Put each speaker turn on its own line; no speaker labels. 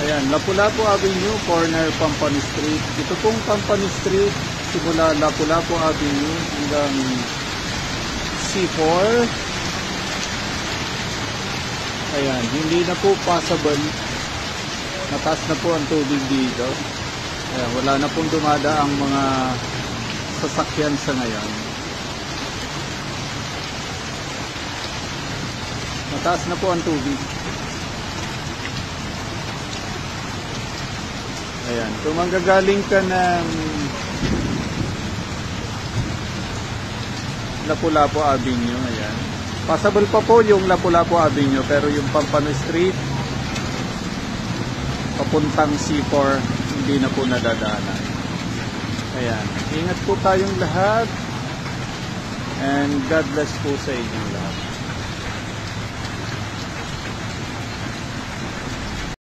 Ayan, Lapu-Lapu Avenue, corner Pampano Street. Ito pong Pampano Street, simula Lapu-Lapu Avenue hanggang C4. Ayan, hindi na po passable. Mataas na po ang tubig dito. Ayan, wala na pong dumadaang mga sasakyan sa ngayon. Mataas na po ang tubig. Ayan, kung manggagaling ka ng Lapu-Lapu Avenue, ayan. Passable pa po yung Lapu-Lapu Avenue, pero yung Pampano Street papuntang C4 hindi na po nadadaanan. Ayan, ingat po tayong lahat and God bless po sa inyong lahat.